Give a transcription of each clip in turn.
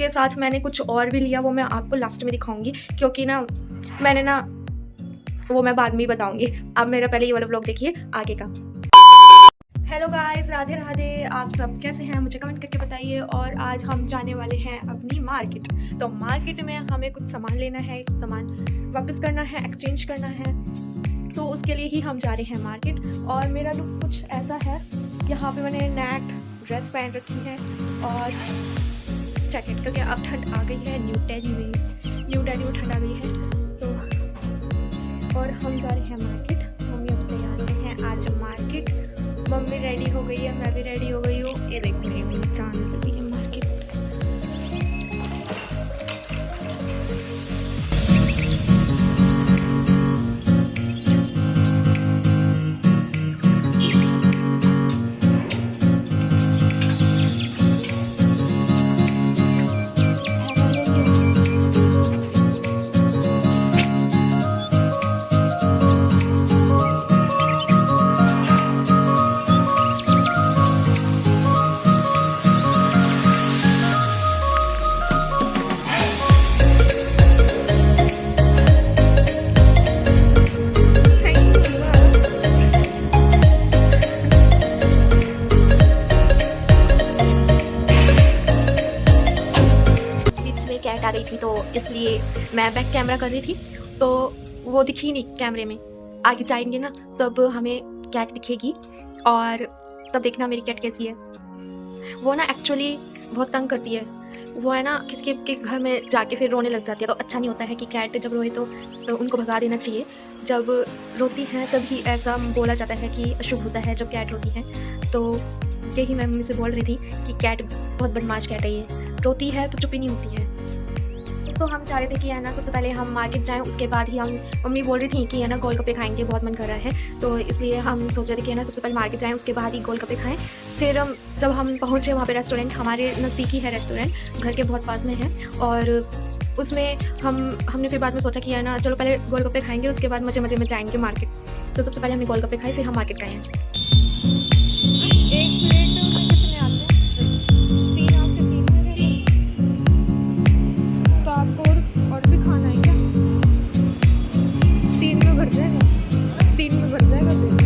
उसके साथ मैंने कुछ और भी लिया, वो मैं आपको लास्ट में दिखाऊंगी, क्योंकि ना मैंने ना वो मैं बाद में ही बताऊंगी। आप मेरा पहले ये वाला व्लॉग देखिए आगे का। Hello guys, Radhe Radhe. आप सब कैसे हैं मुझे कमेंट करके बताइए। और आज हम जाने वाले हैं अपनी मार्केट। तो मार्केट में हमें कुछ सामान लेना है, कुछ सामान वापस करना है, एक्सचेंज करना है, तो उसके लिए ही हम जा रहे हैं मार्केट। और मेरा लुक कुछ ऐसा है, यहाँ पे मैंने नेट ड्रेस पहन रखी है और जैकेट, क्योंकि अब ठंड आ गई है, न्यू टेडी में ठंड आ गई है। तो और हम जा रहे हैं मार्केट। मम्मी अब तैयार हैं आज मार्केट। मम्मी रेडी हो गई है, मैं भी रेडी हो गई हूँ। ये देखो मेरी मम्मी जाने लगी है मार्केट। कैट आ गई थी, तो इसलिए मैं बैक कैमरा कर रही थी, तो वो दिखी नहीं कैमरे में। आगे जाएंगे ना तब हमें कैट दिखेगी, और तब देखना मेरी कैट कैसी है। वो ना एक्चुअली बहुत तंग करती है। वो है ना किसी के घर में जाके फिर रोने लग जाती है, तो अच्छा नहीं होता है कि कैट जब रोए तो उनको भगा देना चाहिए। जब रोती है तभी ऐसा बोला जाता है कि अशुभ होता है जब कैट रोती है। तो यही मैं मम्मी से बोल रही थी कि कैट बहुत बदमाश कैट है, ये रोती है तो चुप ही नहीं होती है। तो हम चाह रहे थे कि है ना सबसे पहले हम मार्केट जाएं, उसके बाद ही हम, मम्मी बोल रही थी कि है ना गोलगप्पे खाएंगे, बहुत मन कर रहा है, तो इसलिए हम सोच रहे थे कि है ना सबसे पहले मार्केट जाएं, उसके बाद ही गोलगप्पे खाएं। फिर जब हम पहुंचे वहाँ पे रेस्टोरेंट, हमारे नज़दीकी है रेस्टोरेंट, घर के बहुत पास में है, और उसमें हमने फिर बाद में सोचा कि है ना चलो पहले गोलगप्पे खाएंगे, उसके बाद मज़े मज़े में जाएंगे मार्केट। तो सबसे पहले हमने गोलगप्पे खाए, फिर हम मार्केट गए हैं। एक प्लेट में कितने आते हैं? 3 आपके 3 मेरे, तो आपको और भी खाना है क्या? 3 में भर जाएगा, 3 में भर जाएगा फिर।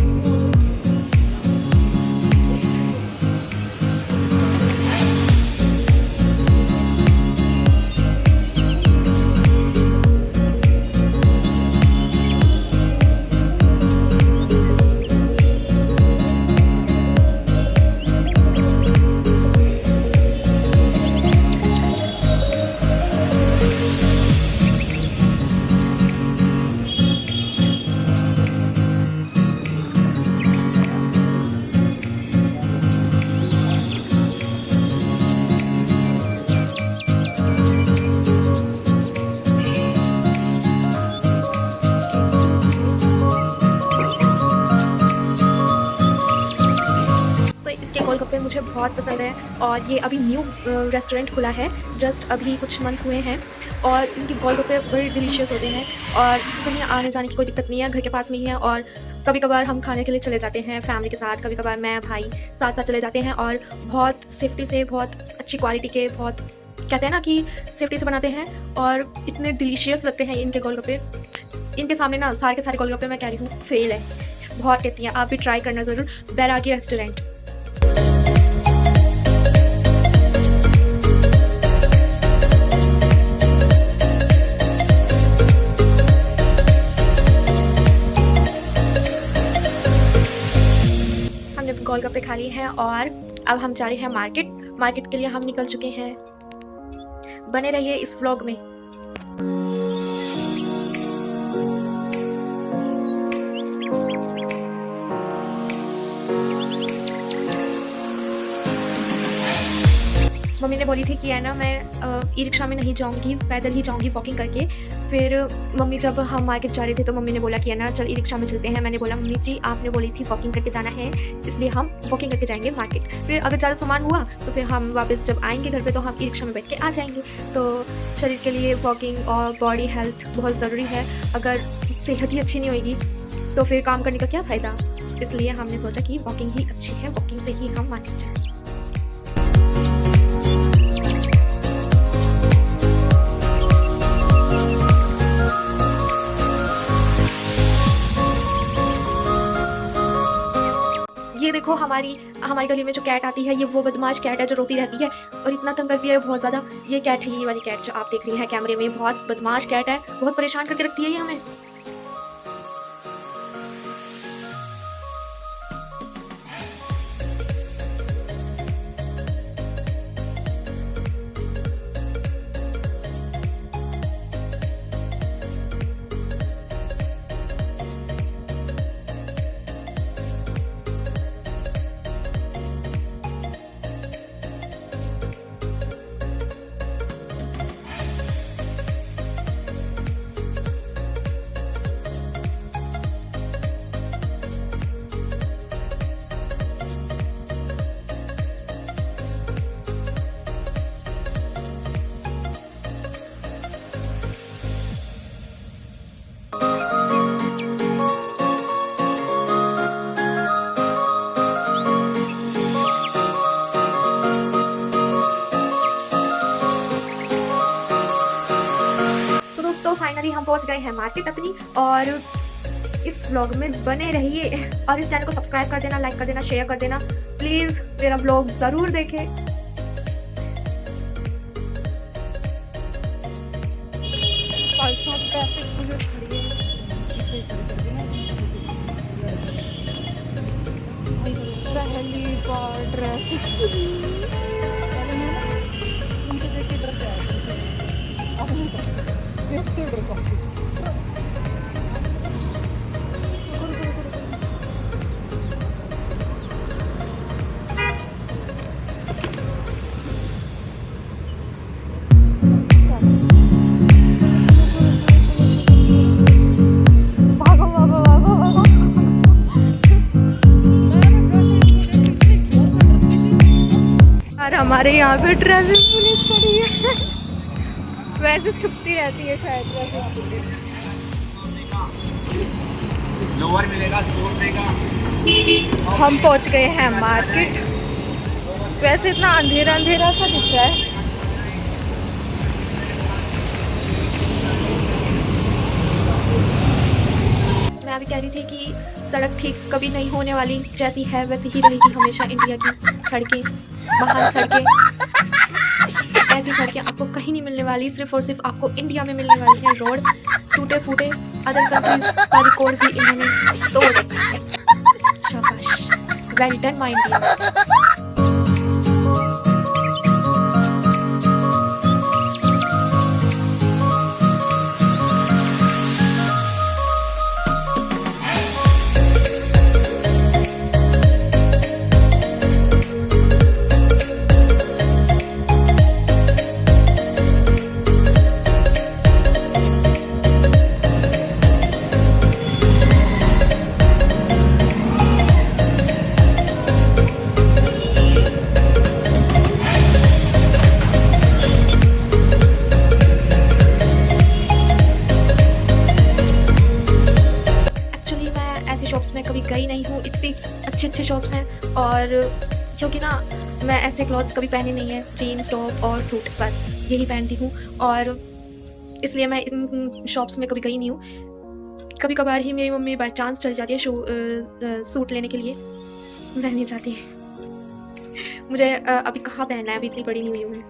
गोलगप्पे मुझे बहुत पसंद है, और ये अभी न्यू रेस्टोरेंट खुला है, जस्ट अभी कुछ मंथ हुए हैं, और इनके गोलगप्पे बड़े डिलीशियस होते हैं, और कहीं आने जाने की कोई दिक्कत नहीं है, घर के पास में ही है। और कभी कभार हम खाने के लिए चले जाते हैं फैमिली के साथ, कभी कभार मैं भाई साथ साथ चले जाते हैं, और बहुत सेफ्टी से, बहुत अच्छी क्वालिटी के, बहुत कहते हैं ना कि सेफ्टी से बनाते हैं, और इतने डिलीशियस लगते हैं इनके गोलगप्पे। इनके सामने ना सारे के सारे गोलगप्पे मैं कह रही हूँ फेल है, बहुत टेस्टी है। आप भी ट्राई करना ज़रूर, बैरागी रेस्टोरेंट। गोलगप्पे खा लिए हैं, और अब हम जा रहे हैं मार्केट। मार्केट के लिए हम निकल चुके हैं। बने रहिए इस व्लॉग में। मम्मी ने बोली थी कि है ना मैं ई रिक्शा में नहीं जाऊंगी, पैदल ही जाऊंगी वॉकिंग करके। फिर मम्मी जब हम मार्केट जा रहे थे तो मम्मी ने बोला कि है ना चल ई रिक्शा में चलते हैं। मैंने बोला मम्मी जी आपने बोली थी वॉकिंग करके जाना है, इसलिए हम वॉकिंग करके जाएंगे मार्केट। फिर अगर ज़्यादा सामान हुआ तो फिर हम वापस जब आएंगे घर पे तो हम ई रिक्शा में बैठ के आ जाएंगे। तो शरीर के लिए वॉकिंग और बॉडी हेल्थ बहुत ज़रूरी है। अगर सेहत ही अच्छी नहीं होगी तो फिर काम करने का क्या फ़ायदा। इसलिए हमने सोचा कि वॉकिंग ही अच्छी है, वॉकिंग से ही हम मार्केट जाएँ। देखो हमारी हमारी गली में जो कैट आती है, ये वो बदमाश कैट है जो रोती रहती है और इतना तंग करती है बहुत ज़्यादा। ये कैट है, ये वाली कैट जो आप देख रही हैं कैमरे में, बहुत बदमाश कैट है, बहुत परेशान करके रखती है ये हमें। तो दोस्तों फाइनली हम पहुंच गए हैं मार्केट अपनी, और इस व्लॉग में बने रहिए और इस चैनल को सब्सक्राइब कर देना, लाइक कर देना, शेयर कर देना। प्लीज़ मेरा व्लॉग ज़रूर देखें। ट्रैफिक पुलिस खड़ी है, पहली बार ट्रैफिक पुलिस। उनके देख के डर गया, देखते डर गया। हमारे यहाँ पे ट्रैफिक पुलिस खड़ी है। वैसे छुपती रहती है शायद ट्रैफिक पुलिस। लोअर मिलेगा, स्पोर्ट देगा। हम पहुँच गए हैं मार्केट। वैसे इतना अंधेरा अंधेरा सा दिख रहा है। मैं अभी कह रही थी कि सड़क ठीक कभी नहीं होने वाली, जैसी है वैसी ही रहेगी हमेशा इंडिया की सड़कें। महान सड़कें, ऐसी सड़कें आपको कहीं नहीं मिलने वाली, सिर्फ और सिर्फ आपको इंडिया में मिलने वाली हैं। रोड टूटे फूटे, अदर कंट्रीज का रिकॉर्ड भी इन्होंने तोड़ रखा है। शाबाश, well done my India. Shops में कभी गई नहीं हूँ, इतनी अच्छे अच्छे शॉप्स हैं। और क्योंकि ना मैं ऐसे क्लॉथ्स कभी पहने नहीं है, जीन्स टॉप और सूट बस यही पहनती हूँ, और इसलिए मैं इन शॉप्स में कभी गई नहीं हूँ। कभी कभार ही मेरी मम्मी बाय चांस चली जाती है सूट लेने के लिए, मैं नहीं चाहती। मुझे अभी कहाँ पहनना है, अभी इतनी बड़ी नहीं हुई हूँ मैं।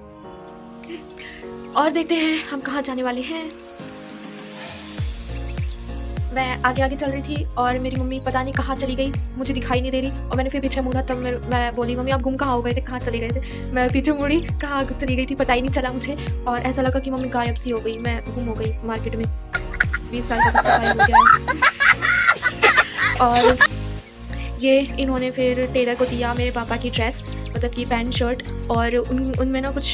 और देखते हैं हम कहाँ जाने वाले हैं। मैं आगे आगे चल रही थी और मेरी मम्मी पता नहीं कहाँ चली गई, मुझे दिखाई नहीं दे रही। और मैंने फिर पीछे मुड़ा, तब मैं बोली मम्मी आप गुम कहाँ हो गए थे, कहाँ चले गए थे। मैं पीछे मुड़ी, कहाँ चली गई थी पता ही नहीं चला मुझे, और ऐसा लगा कि मम्मी गायब सी हो गई, मैं गुम हो गई मार्केट में। 20 साल का बच्चा गायब हो गया। और ये इन्होंने फिर टेलर को दिया मेरे पापा की ड्रेस, मतलब कि पैंट शर्ट, और उनमें ना कुछ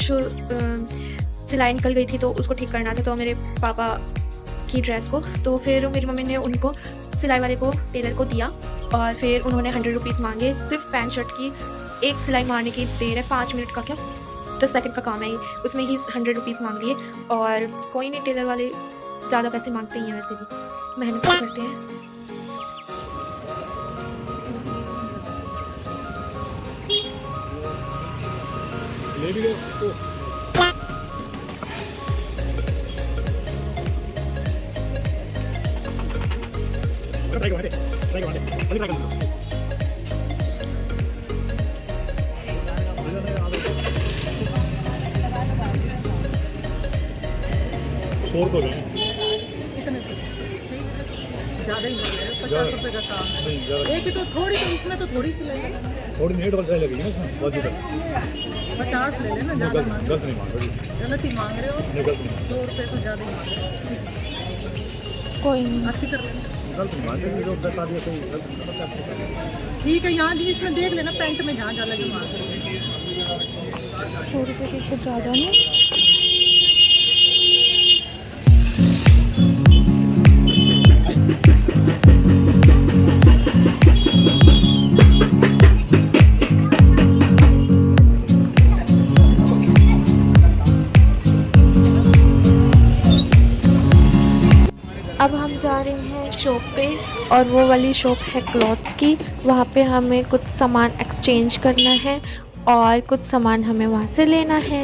सिलाई निकल गई थी तो उसको ठीक करना था, तो मेरे पापा की ड्रेस को। तो फिर मेरी मम्मी ने उनको सिलाई वाले को, टेलर को दिया, और फिर उन्होंने 100 रुपीज़ मांगे। सिर्फ पैंट शर्ट की एक सिलाई मारने की देर है, 5 मिनट का क्या 10 सेकंड का काम है ये, उसमें ही 100 रुपीज़ मांग लिए। और कोई नहीं, टेलर वाले ज़्यादा पैसे मांगते ही हैं, वैसे भी मेहनत करते हैं। 100 रुपये हैं। कितने से? ज़्यादा ही हो रहा है, 50 रुपये का काम है। नहीं ज़्यादा एक ही तो थोड़ी, तो इसमें तो थोड़ी सी ले लेना, थोड़ी नहीं, डबल साइज लगेगी ना इसमें बाजू तक। 50 ले लेना, ज़्यादा मांग 10 नहीं मांग रही, गलत ही मांग रहे हो। नहीं गलत नहीं 100 रुपये तो ज़्यादा ही मांग रहे हो। कोई नहीं। 80 कर लेना, गलत नहीं मांग रही, जो 10 आ दिया तो गलत नहीं पता। ठीक है। यहाँ भी इसमें देख लेना, पैंट में जहाँ ज़्यादा जो मांग रहे हो। 100 रुपये के कुछ ज़्यादा नहीं। अब हम जा रहे हैं शॉप पे, और वो वाली शॉप है क्लॉथ्स की। वहाँ पे हमें कुछ सामान एक्सचेंज करना है और कुछ सामान हमें वहाँ से लेना है।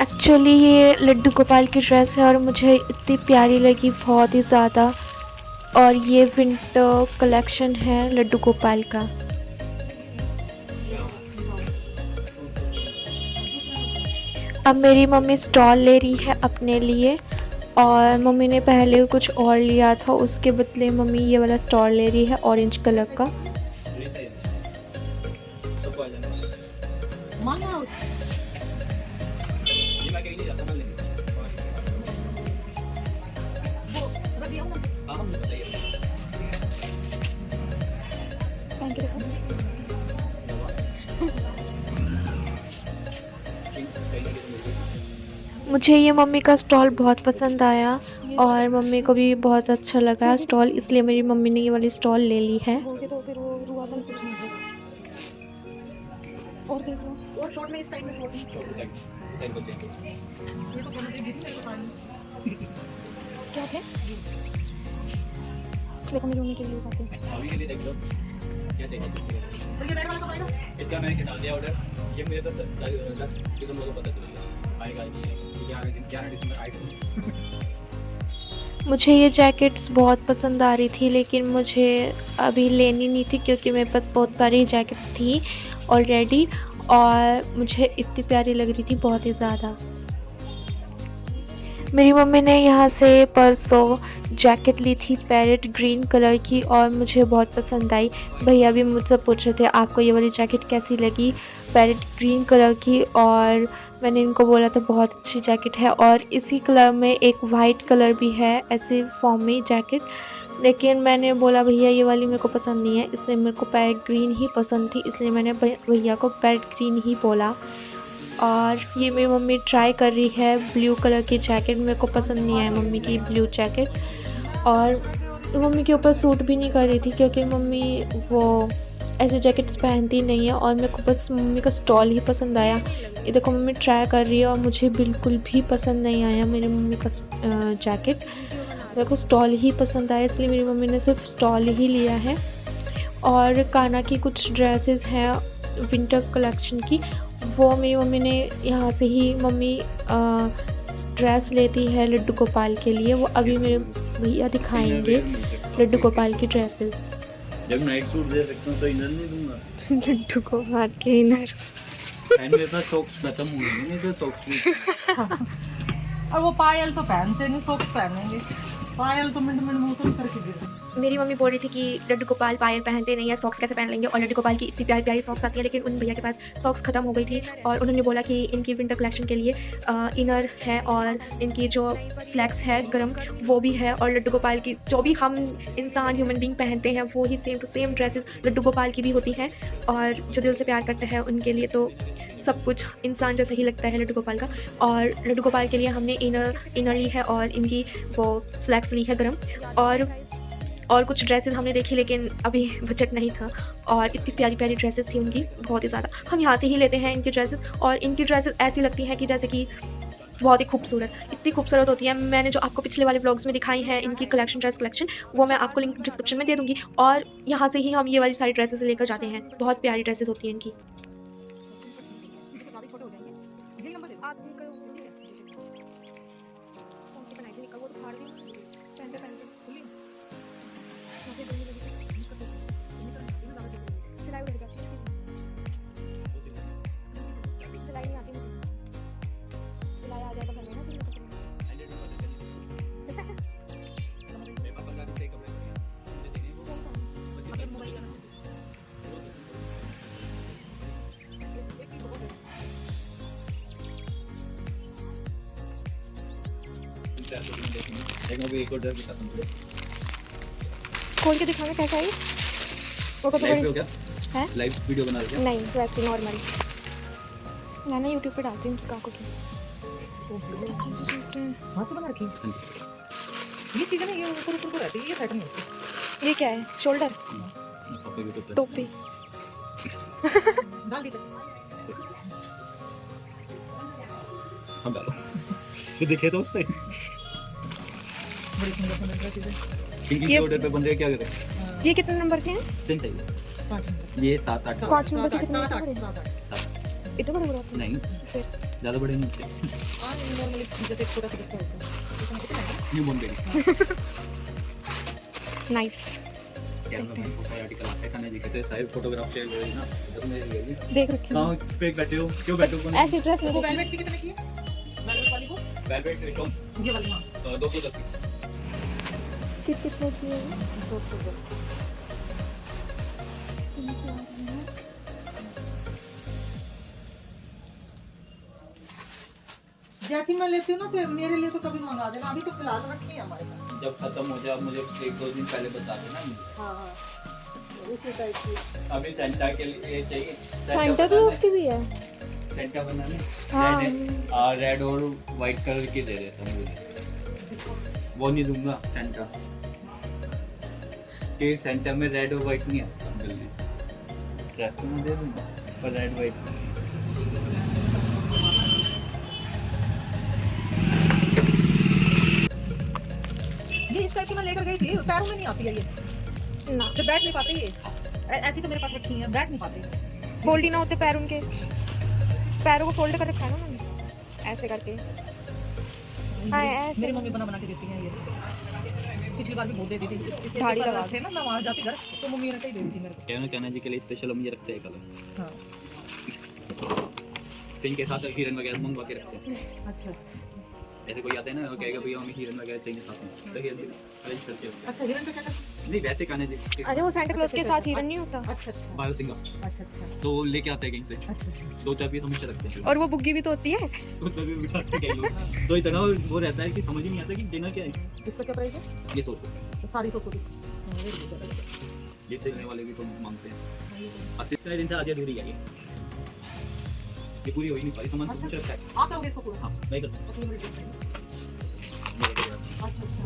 एक्चुअली ये लड्डू गोपाल की ड्रेस है और मुझे इतनी प्यारी लगी, बहुत ही ज़्यादा। और ये विंटर कलेक्शन है लड्डू गोपाल का। अब मेरी मम्मी स्टॉल ले रही है अपने लिए, और मम्मी ने पहले कुछ और लिया था, उसके बदले मम्मी ये वाला स्टॉल ले रही है ऑरेंज कलर का। मांगा मुझे ये मम्मी का स्टॉल बहुत पसंद आया और मम्मी को भी बहुत अच्छा लगा स्टॉल, इसलिए मेरी मम्मी ने ये वाली स्टॉल ले ली है। तो फिर वो रुआसा कुछ नहीं है। और देख लो, और शॉर्ट में इस टाइप में क्या थे? देखो मेरी मम्मी के लिए खाते हैं। अभी के लिए देख लो क्या चाहिए। तो ये बैठ वाला कब आएगा? इसका मैंने डाल दिया ऑर्डर, ये मुझे तो 10 दिसंबर को पता चलेगा आएगा, ये 11 दिसंबर आएगा। मुझे ये जैकेट्स बहुत पसंद आ रही थी, लेकिन मुझे अभी लेनी नहीं थी क्योंकि मेरे पास बहुत सारी जैकेट्स थी ऑलरेडी, और मुझे इतनी प्यारी लग रही थी बहुत ही ज़्यादा। मेरी मम्मी ने यहाँ से परसों जैकेट ली थी पैरेट ग्रीन कलर की और मुझे बहुत पसंद आई। भैया भी मुझसे पूछ रहे थे आपको ये वाली जैकेट कैसी लगी, पैरेट ग्रीन कलर की, और मैंने इनको बोला था बहुत अच्छी जैकेट है। और इसी कलर में एक वाइट कलर भी है ऐसे फॉर्म में जैकेट, लेकिन मैंने बोला भैया ये वाली मेरे को पसंद नहीं है, इसलिए मेरे को पैरेट ग्रीन ही पसंद थी, इसलिए मैंने भैया को पैरेट ग्रीन ही बोला। और ये मेरी मम्मी ट्राई कर रही है ब्लू कलर की जैकेट, मेरे को पसंद नहीं आया मम्मी की ब्लू जैकेट, और मम्मी के ऊपर सूट भी नहीं कर रही थी क्योंकि मम्मी वो ऐसे जैकेट्स पहनती नहीं है, और मेरे को बस मम्मी का स्टॉल ही पसंद आया। ये देखो मम्मी ट्राई कर रही है और मुझे बिल्कुल भी पसंद नहीं आया मेरी मम्मी का जैकेट, मेरे को स्टॉल ही पसंद आया, इसलिए मेरी मम्मी ने सिर्फ स्टॉल ही लिया है। और काना की कुछ ड्रेसेस हैं विंटर कलेक्शन की, वो मेरी मम्मी ने यहाँ से ही मम्मी ड्रेस लेती है लड्डू गोपाल के लिए, वो अभी मेरे भैया दिखाएंगे लड्डू गोपाल की ड्रेसेस। जब नाइट सूट दे सकता हूँ तो इनर नहीं दूंगा। लड्डू गोपाल के इनर एंड मेरे पास सॉक्स खत्म हो गए, नहीं तो सॉक्स भी। और वो पायल तो पहनते नहीं, सॉक्स पहनेंगे। पायल तो मिनट मिनट मुंह तो करके दे। मेरी मम्मी बोल रही थी कि लड्डू गोपाल पायल पहनते नहीं है, सॉक्स कैसे पहन लेंगे, और लड्डू गोपाल की इतनी प्यारी प्यारी सॉक्स आती है, लेकिन उन भैया के पास सॉक्स खत्म हो गई थी और उन्होंने बोला कि इनकी विंटर कलेक्शन के लिए इनर है और इनकी जो स्लैक्स है गरम वो भी है, और लड्डू गोपाल की जो भी हम इंसान ह्यूमन बीइंग पहनते हैं वो ही same to same dresses Laddu Gopal की भी होती हैं, और जो दिल से प्यार करते हैं उनके लिए तो सब कुछ इंसान जैसा ही लगता है लड्डू गोपाल का। और लड्डू गोपाल के लिए हमने इनर ली है और इनकी वो स्लैक्स ली है गरम, और कुछ ड्रेसेस हमने देखी लेकिन अभी बजट नहीं था, और इतनी प्यारी प्यारी ड्रेसेस थी उनकी बहुत ही ज़्यादा। हम यहाँ से ही लेते हैं इनकी ड्रेसेस, और इनकी ड्रेसेस ऐसी लगती हैं कि जैसे कि बहुत ही खूबसूरत, इतनी खूबसूरत होती है। मैंने जो आपको पिछले वाले ब्लॉग्स में दिखाई है इनकी कलेक्शन, ड्रेस कलेक्शन, वो मैं आपको लिंक डिस्क्रिप्शन में दे दूँगी। और यहाँ से ही हम ये वाली सारी ड्रेसेस लेकर जाते हैं। बहुत प्यारी ड्रेसेस होती हैं इनकी। सिलाई नहीं आती मुझे, सिलाई आ जाए तो घर में ना फिर मैं मेरे पापा का कपड़े कपड़े मुझे देने वो बच्चे मोबाइल एक और ड्रेस दिखाता हूँ। खोल के दिखाना कैसा है वो तो लाइव पे हो क्या? है? लाइव वीडियो बना रहे हो नहीं, वैसे नॉर्मल। मैं ना यूट्यूब पे डालती हूँ उनकी काकों की। हाथ से बना रखी है। ये चीजें ना ये ऊपर ऊपर को रहती है, ये सेट नहीं होती। ये क्या है? शोल्डर, पापा यूट्यूब पे टोपी। डाल दी कैसे? हम डालो तो दिखे तो उससे बड़ी सुंदर सुंदर ड्रेसेस है। इनकी ये- ऑर्डर पे बंदे क्या करें? ये कितने नंबर के हैं? तीन चाहिए 5 नंबर। ये 7 8 पाँच नंबर के कितने 7 बड़े? 8 7 8। इतने बड़े बड़े होते हैं? नहीं फिर ज़्यादा बड़े नहीं होते नॉर्मली जैसे एक छोटा सा बच्चा होता है इतना कितना है? New born baby nice. Camera man को आर्टिकल आते खाने जी कहते सारे फोटोग्राफ शेयर करें ना जब मैं ये देख रखी हूँ। कहाँ पे बैठे हो क्यों बैठे हो ऐसी ड्रेस वो नहीं वेलवेट की कितने की है? वेलवेट वाली को? वेलवेट टॉप ये वाली हां 210 कितनी होती है? 200। जैसी मैं लेती हूँ ना फिर मेरे लिए तो कभी मंगा देना, अभी तो फिलहाल रखी है हमारे पास। जब खत्म हो जाए मुझे 1-2 दिन पहले बता देना हाँ हाँ उसी टाइप की। अभी सेंटा के लिए चाहिए सेंटर क्लॉज की भी है। सेंटा बनाने हाँ। रेड और वाइट कलर की दे देता हूँ मुझे वो नहीं दूंगा सेंटा कि सेंटा में रेड और वाइट नहीं आता जल्दी ड्रेस तो मैं दे दूंगा पर रेड वाइट ये इस टाइप की मैं लेकर गई थी, पैरों में नहीं आती है ये। ना, जब बैठ नहीं पाते ये ऐसी तो मेरे पास रखी है, बैठ नहीं पाते। फोल्ड ही ना होते पैर उनके। पैरों को फोल्ड कर रखा है ना उन्होंने, ऐसे करके। हाँ, ऐसे। मेरी मम्मी बना बना के देती हैं ये। पिछली बार भी बहुत देती थी। इसके दाढ़ी ऊपर लगा थे ना, मैं वहाँ जाती घर तो मम्मी ने कही देती थी मेरे कहना कहना जी के लिए स्पेशल हम ये रखते हैं कलर को। हाँ तो इनके साथ हिरन वगैरह मंगवा के रखते हैं अच्छा ऐसे कोई आता है ना वो कहेगा भैया हमें हिरन वगैरह चाहिए साथ में तो हिरन अरेंज करके रखते अच्छा हिरन का क्या करते? हैं नहीं वैसे कहना जी अरे वो सेंटा क्लॉज के साथ हिरन नहीं होता। अच्छा अच्छा बायो सिंगा अच्छा अच्छा तो लेके आते हैं कहीं से अच्छा। दो चार पीस हमेशा रखते हैं और वो बुग्गी भी तो होती है। उसमें भी बिठाते हैं कई लोग तो इतना वो रहता है कि समझ ही नहीं आता कि डिनर क्या है इसका क्या प्राइस है? ये सोचो तो सारी सोचो ये सीखने वाले भी तो मांगते हैं और कितने दिन से आधी अधूरी है ये पूरी हो ही नहीं पाई सामान तो कुछ रखा है आप करोगे इसको पूरा? हाँ मैं करता अपनी बड़ी ड्रेस हूँ अच्छा अच्छा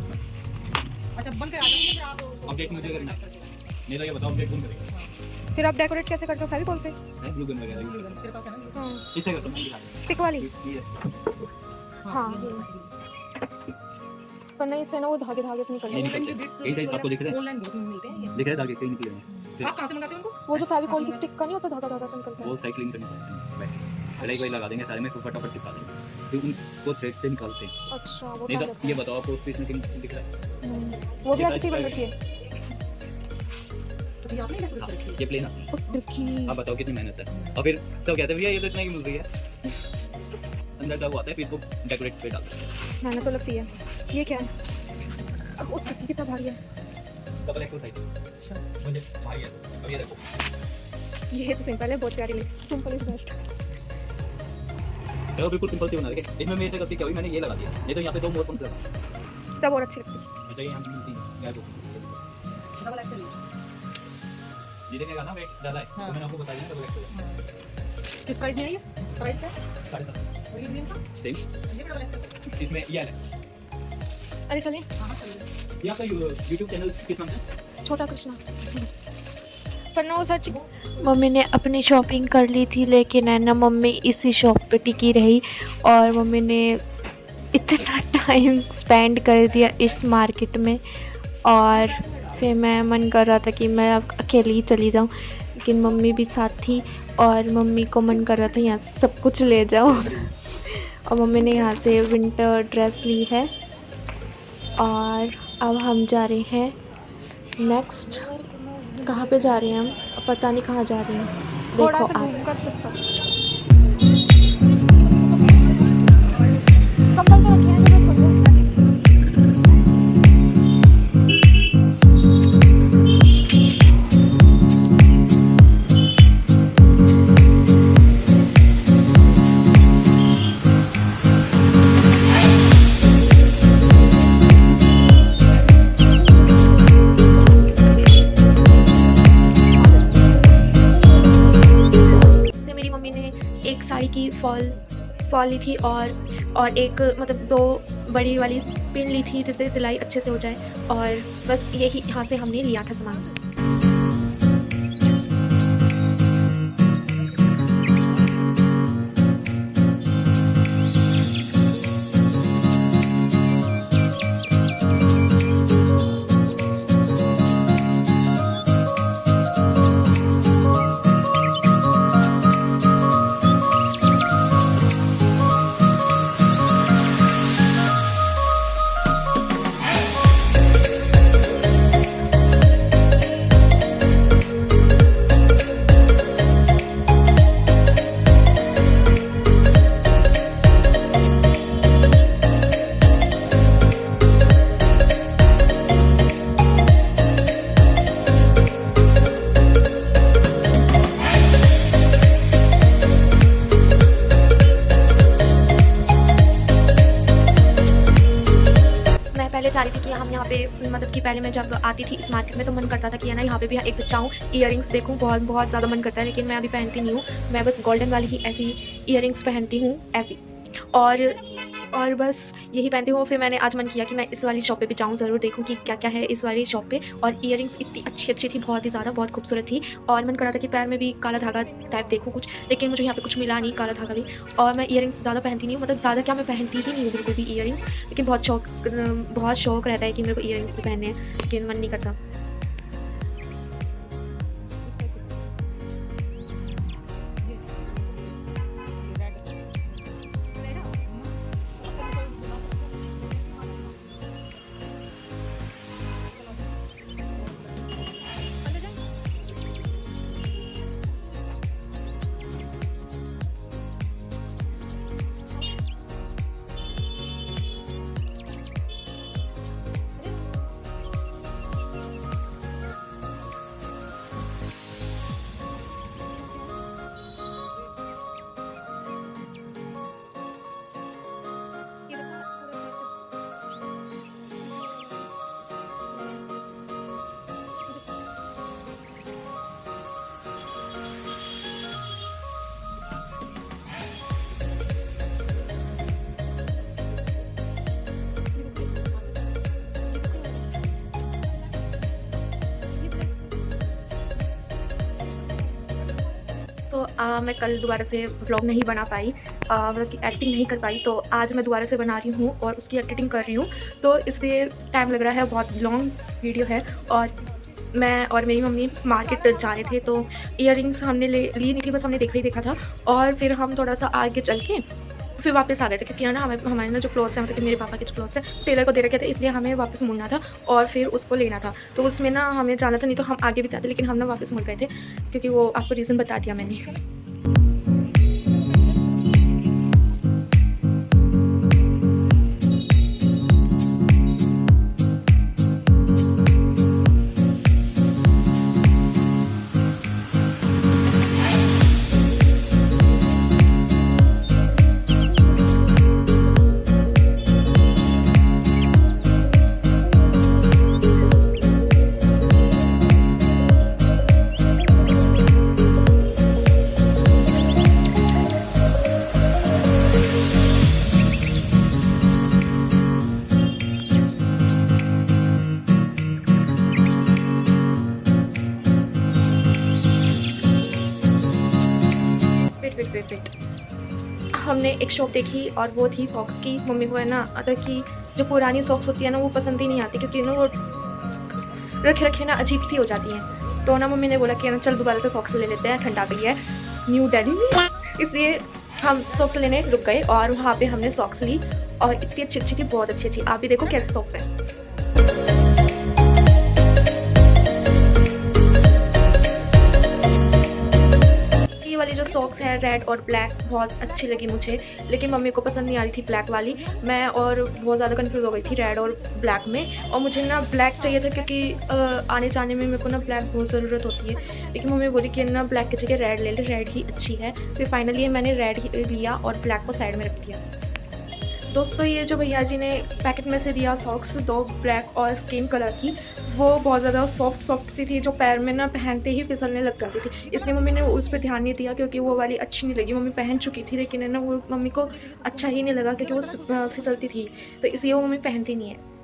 अच्छा बन के आ जाएंगे फिर आप अपडेट मुझे करना है नहीं तो ये बताओ अपडेट कौन करेगा फिर आप डेकोरेट कैसे करते हो? फेविकोल से? है ब्लू गन वगैरह तेरे पास है ना? हाँ, इससे करता हूँ मैं दिखा दूँ। स्टिक वाली। ये हाँ। पर नहीं, इससे ना वो धागे धागे से निकल ये जाते हैं। निकलते हैं। यही साइड आपको दिख रहा है? ऑनलाइन बहुत मिलते हैं ये। दिख रहा है धागे कहीं निकले हैं आप कहाँ से मंगाते हो उनको? वो जो फेविकोल की स्टिक का नहीं होता, धागा धागा से निकलता है। वो साइकिलिंग करनी पड़ती है कढ़ाई वही लगा देंगे सारे में फिर फटाफट दिखा देंगे फिर उनको थ्रेड से निकालते हैं अच्छा, वो नहीं क्या तो रहता ये बताओ आपको उस पीस में कहीं दिख रहा है है? वो भी ऐसे ही बन रखी है। तो ये आपने डेकोरेट हाँ कर रखी है? ये प्लेन है देखी। आप बताओ कितनी मेहनत है और फिर सब कहते हैं भैया ये तो इतना ही मिल रही है अंदर जब आता है फिर इसको डेकोरेट पे डालते हैं मेहनत तो लगती है। ये क्या है? अब वो चक्की कितना भारी है। डबल एक्सल साइज मुझे भाई है अब ये देखो ये तो सिंपल है, बहुत प्यारी लगी। Simple is best. तो बिल्कुल सिंपल सी बना रखे इसमें मेरे से गलती क्या हुई मैंने ये लगा दिया नहीं तो यहाँ पे दो मोर पंख लगा तब और अच्छी लगती। अच्छा ये यहाँ पे मिलती है गाय को डबल एक्सेल। ये देखेगा ना वेट ज़्यादा है हाँ। तो मैंने आपको बताया ना डबल एक्सल किस प्राइस में है ये? प्राइस क्या? 7.5 और ये ग्रीन का? सेम ये भी डबल एक्सेल। इसमें ये है अरे चले, हाँ चलिए। ये आपका यूट्यूब चैनल किस नाम है छोटा कृष्णा। पर ना वो सच। मम्मी ने अपनी शॉपिंग कर ली थी, लेकिन है ना मम्मी इसी शॉप पे टिकी रही और मम्मी ने इतना टाइम स्पेंड कर दिया इस मार्केट में, और फिर मैं मन कर रहा था कि मैं अब अकेली ही चली जाऊँ, लेकिन मम्मी भी साथ थी और मम्मी को मन कर रहा था यहाँ से सब कुछ ले जाऊँ। और मम्मी ने यहाँ से विंटर ड्रेस ली है और अब हम जा रहे हैं नेक्स्ट। कहाँ पे जा रहे हैं हम, पता नहीं कहाँ जा रहे हैं, थोड़ा देखो सा आप। घूमकर फिर चल। कंबल तो रखे हैं जरूरत पड़ी हो। से मेरी मम्मी ने एक साड़ी की फॉल ली थी और एक मतलब 2 बड़ी वाली पिन ली थी जिससे सिलाई अच्छे से हो जाए, और बस यही यहाँ से हमने लिया था सामान। पहले चाह रही थी कि हम यहाँ पे मतलब कि पहले मैं जब आती थी इस मार्केट में तो मन करता था कि है ना यहाँ पे भी एक जाऊँ, इयररिंग्स देखूँ, बहुत बहुत ज़्यादा मन करता है, लेकिन मैं अभी पहनती नहीं हूँ। मैं बस गोल्डन वाली ही ऐसी इयररिंग्स पहनती हूँ ऐसी, और बस यही पहनती हूँ। फिर मैंने आज मन किया कि मैं इस वाली शॉप पे भी जाऊँ, ज़रूर देखूँ कि क्या क्या है इस वाली शॉप पे। और इयररिंग्स इतनी अच्छी थी, बहुत ही ज़्यादा, बहुत खूबसूरत थी। और मन कर रहा था कि पैर में भी काला धागा टाइप देखूँ कुछ, लेकिन मुझे यहाँ पे कुछ मिला नहीं काला धागा भी। और मैं इयररिंग्स ज़्यादा पहनती नहीं हूँ, मतलब ज़्यादा क्या, मैं पहनती ही नहीं हूँ बिल्कुल भी इयररिंग्स, लेकिन बहुत शौक रहता है कि मेरे को इयररिंग्स भी पहनने हैं, लेकिन मन नहीं करता। तो मैं कल दोबारा से व्लॉग नहीं बना पाई, मतलब कि एडिटिंग नहीं कर पाई, तो आज मैं दोबारा से बना रही हूँ और उसकी एडिटिंग कर रही हूँ, तो इसलिए टाइम लग रहा है, बहुत लॉन्ग वीडियो है। और मैं और मेरी मम्मी मार्केट जा रहे थे, तो इयररिंग्स हमने ली नहीं थी, बस हमने देखा था। और फिर हम थोड़ा सा आगे चल के फिर वापस आ गए थे, क्योंकि है ना हमारे ना जो क्लॉथ्स हैं, मतलब कि मेरे पापा के जो क्लॉथ्स हैं टेलर को दे रखे थे, इसलिए हमें वापस मुड़ना था और फिर उसको लेना था। तो उसमें ना हमें जाना था, नहीं तो हम आगे भी जाते, लेकिन हम ना वापस मुड़ गए थे, क्योंकि वो आपको रीज़न बता दिया मैंने। हमने एक शॉप देखी और वो थी सॉक्स की। मम्मी को है ना अगर कि जो पुरानी सॉक्स होती है ना वो पसंद ही नहीं आती, क्योंकि ना वो रखे रखे ना अजीब सी हो जाती हैं। तो ना मम्मी ने बोला कि ना चल दोबारा से सॉक्स ले लेते हैं, ठंडा गई है न्यू दिल्ली में, इसलिए हम सॉक्स लेने रुक गए और वहाँ पे हमने सॉक्स ली और इतनी अच्छी थी, बहुत अच्छी। आप भी देखो कैसे सॉक्स हैं। ये वाली जो सॉक्स है रेड और ब्लैक बहुत अच्छी लगी मुझे, लेकिन मम्मी को पसंद नहीं आ रही थी ब्लैक वाली। मैं और बहुत ज़्यादा कंफ्यूज हो गई थी रेड और ब्लैक में, और मुझे ना ब्लैक चाहिए था क्योंकि आने जाने में मेरे को ना ब्लैक बहुत ज़रूरत होती है। लेकिन मम्मी बोली कि ना ब्लैक की जगह रेड ले ले, रेड ही अच्छी है। फिर फाइनली मैंने रेड ही लिया और ब्लैक को साइड में रख दिया। दोस्तों ये जो भैया जी ने पैकेट में से दिया सॉक्स, दो ब्लैक और स्किन कलर की, वो बहुत ज़्यादा सॉफ्ट सी थी, जो पैर में ना पहनते ही फिसलने लग जाती थी। इसलिए मम्मी ने उस पर ध्यान नहीं दिया, क्योंकि वो वाली अच्छी नहीं लगी। मम्मी पहन चुकी थी लेकिन है ना वो मम्मी को अच्छा ही नहीं लगा, क्योंकि वो फिसलती थी, तो इसलिए वो मम्मी पहनती नहीं है।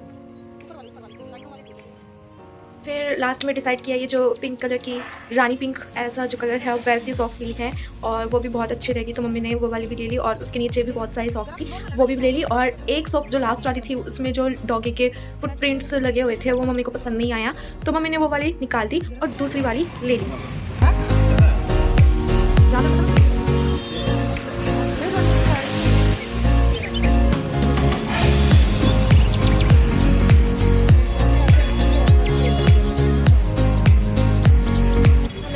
फिर लास्ट में डिसाइड किया ये जो पिंक कलर की रानी पिंक ऐसा जो कलर है वैसी सॉक्स ली है, और वो भी बहुत अच्छी रहेगी, तो मम्मी ने वो वाली भी ले ली। और उसके नीचे भी बहुत सारी सॉक्स थी, वो भी ले ली। और एक सॉक्स जो लास्ट वाली थी उसमें जो डॉगी के फुटप्रिंट्स लगे हुए थे वो मम्मी को पसंद नहीं आया, तो मम्मी ने वो वाली निकाल दी और दूसरी वाली ले ली।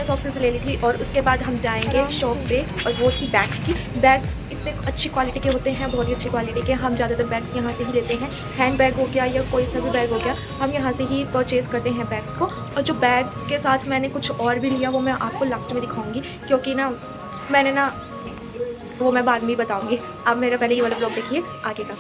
सॉक्सेस ले ली थी और उसके बाद हम जाएंगे शॉप पे, और वो थी बैग्स की। बैग्स इतने अच्छी क्वालिटी के होते हैं, बहुत ही अच्छी क्वालिटी के। हम ज़्यादातर बैग्स यहाँ से ही लेते हैं, हैंड बैग हो गया या कोई सा भी बैग हो गया, हम यहाँ से ही परचेज़ करते हैं बैग्स को। और जो बैग्स के साथ मैंने कुछ और भी लिया वो मैं आपको लास्ट में दिखाऊँगी, क्योंकि ना मैंने ना वो मैं बाद में ही बताऊँगी। आप मेरा पहले ये वाला ब्लॉग देखिए आगे का।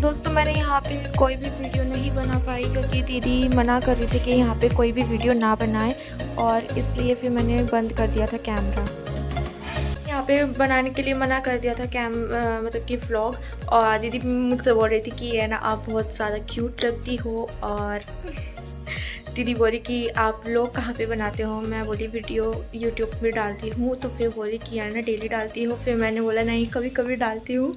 दोस्तों मैंने यहाँ पे कोई भी वीडियो नहीं बना पाई, क्योंकि दीदी मना कर रही थी कि यहाँ पे कोई भी वीडियो ना बनाए, और इसलिए फिर मैंने बंद कर दिया था कैमरा। यहाँ पे बनाने के लिए मना कर दिया था मतलब कि व्लॉग। और दीदी मुझसे बोल रही थी कि है ना आप बहुत ज़्यादा क्यूट लगती हो, और दीदी बोली कि आप लोग कहाँ पे बनाते हो। मैं बोली वीडियो यूट्यूब में डालती हूँ, तो फिर बोली कि यार ना डेली डालती हो। फिर मैंने बोला नहीं कभी कभी डालती हूँ।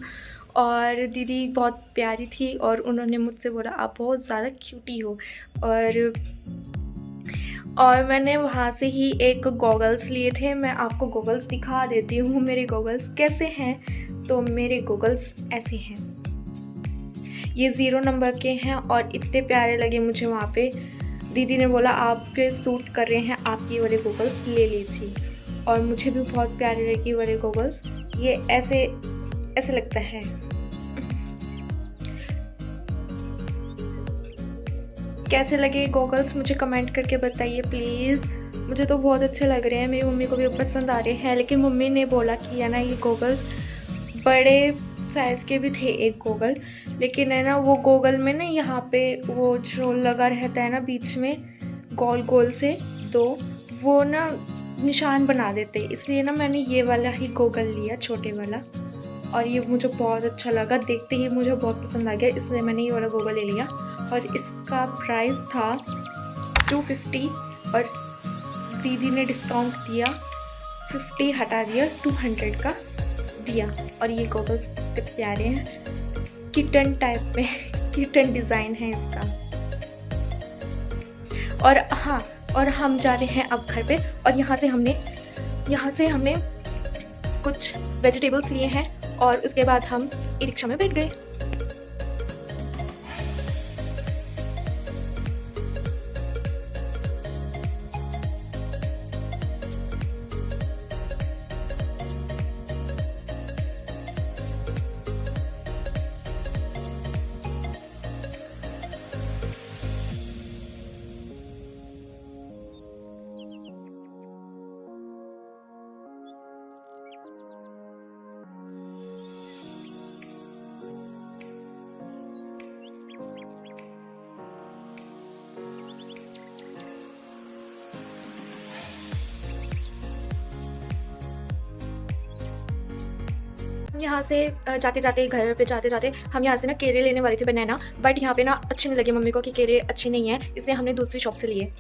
और दीदी बहुत प्यारी थी और उन्होंने मुझसे बोला आप बहुत ज़्यादा क्यूटी हो। और मैंने वहाँ से ही एक गॉगल्स लिए थे, मैं आपको गॉगल्स दिखा देती हूँ मेरे गॉगल्स कैसे हैं। तो मेरे गॉगल्स ऐसे हैं, ये 0 नंबर के हैं और इतने प्यारे लगे मुझे वहाँ पे। दीदी ने बोला आपके सूट कर रहे हैं, आप ये वाले गॉगल्स ले लीजिए, और मुझे भी बहुत प्यारे लगे वाले गॉगल्स। ये ऐसे ऐसे लगता है। कैसे लगे गॉगल्स मुझे कमेंट करके बताइए प्लीज़। मुझे तो बहुत अच्छे लग रहे हैं, मेरी मम्मी को भी पसंद आ रहे हैं, लेकिन मम्मी ने बोला कि है ना ये गॉगल्स बड़े साइज़ के भी थे एक गॉगल, लेकिन है ना वो गॉगल में ना यहाँ पे वो जो लगा रहता है ना बीच में गोल गोल से, तो वो ना निशान बना देते, इसलिए ना मैंने ये वाला ही गॉगल लिया छोटे वाला, और ये मुझे बहुत अच्छा लगा, देखते ही मुझे बहुत पसंद आ गया, इसलिए मैंने ये वाला गॉगल ले लिया। और इसका प्राइस था 250 और दीदी ने डिस्काउंट दिया 50 हटा दिया 200 का दिया। और ये गॉगल्स कितने प्यारे हैं, किटन टाइप में किटन डिज़ाइन है इसका। और हाँ, और हम जा रहे हैं अब घर पे, और यहाँ से हमने कुछ वेजिटेबल्स लिए हैं और उसके बाद हम ई रिक्शा में बैठ गए। यहाँ से जाते जाते घर पे जाते जाते हम यहाँ से ना केले लेने वाले थे बनाना, बट यहाँ पे ना अच्छे नहीं लगे मम्मी को कि केले अच्छे नहीं है, इसलिए हमने दूसरी शॉप से लिए।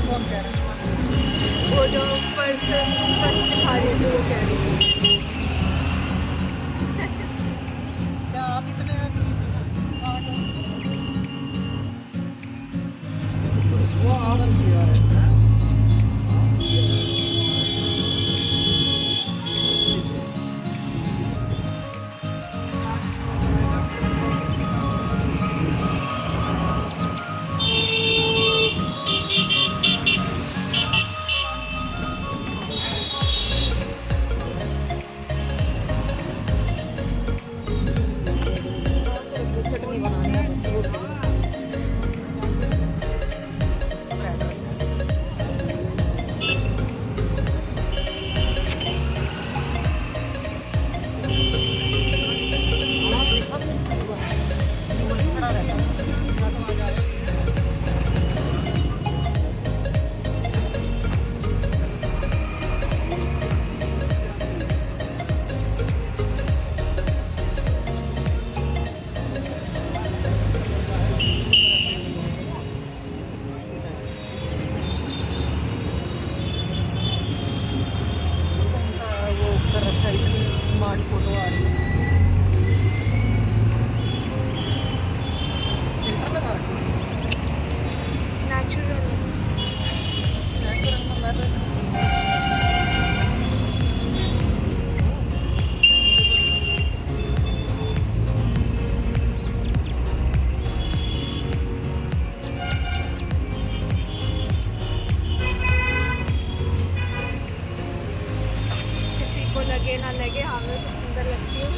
कौन कह रहा है? वो जो पर्सन दिखा रही थी वो कह रही थी। क्या आप इतने वो ऑर्डर किया है। चटनी बनानी है बस रोटी। खड़ा रहता है, ना तो आ जाए। कौन सा वो कर रखा है, इतनी स्मार्ट फोटो आ रही है। फिल्टर लगा रखा है। नेचुरल नेचुरल में मैं तो इतनी सुंदर किसी को लगे ना लगे हमें तो सुंदर लगती है।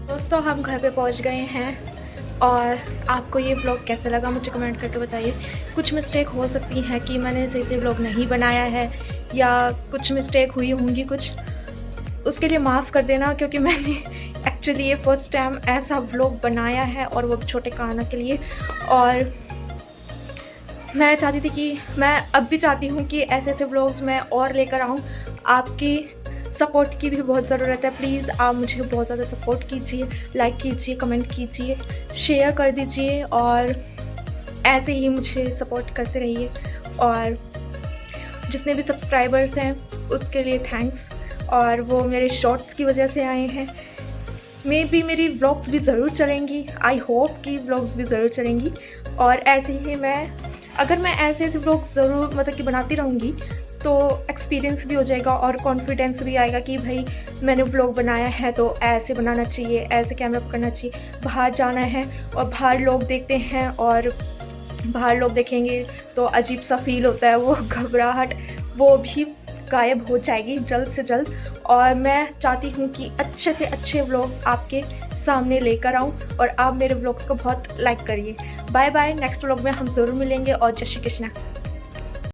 दोस्तों हम घर पे पहुंच गए हैं और आपको ये व्लॉग कैसा लगा मुझे कमेंट करके बताइए। कुछ मिस्टेक हो सकती है कि मैंने सही से व्लॉग नहीं बनाया है या कुछ मिस्टेक हुई होंगी कुछ, उसके लिए माफ़ कर देना, क्योंकि मैंने एक्चुअली ये फर्स्ट टाइम ऐसा व्लॉग बनाया है और वो भी छोटे काना के लिए। और मैं चाहती थी कि मैं अब भी चाहती हूँ कि ऐसे ऐसे व्लॉग्स मैं और लेकर आऊँ। आपकी सपोर्ट की भी बहुत ज़रूरत है। प्लीज़ आप मुझे बहुत ज़्यादा सपोर्ट कीजिए, लाइक कीजिए, कमेंट कीजिए, शेयर कर दीजिए और ऐसे ही मुझे सपोर्ट करते रहिए। और जितने भी सब्सक्राइबर्स हैं उसके लिए थैंक्स, और वो मेरे शॉर्ट्स की वजह से आए हैं। मे बी मेरी व्लॉग्स भी ज़रूर चलेंगी, आई होप कि व्लॉग्स भी ज़रूर चलेंगी। और ऐसे ही अगर मैं ऐसे व्लॉग्स ज़रूर मतलब कि बनाती रहूँगी तो एक्सपीरियंस भी हो जाएगा और कॉन्फिडेंस भी आएगा कि भाई मैंने व्लॉग बनाया है तो ऐसे बनाना चाहिए, ऐसे कैमरा पकड़ना चाहिए, बाहर जाना है और बाहर लोग देखते हैं और बाहर लोग देखेंगे तो अजीब सा फील होता है, वो घबराहट वो भी गायब हो जाएगी जल्द से जल्द। और मैं चाहती हूँ कि अच्छे से अच्छे व्लॉग्स आपके सामने लेकर आऊँ और आप मेरे व्लॉग्स को बहुत लाइक करिए। बाय बाय, नेक्स्ट व्लॉग में हम ज़रूर मिलेंगे और जय श्री कृष्णा।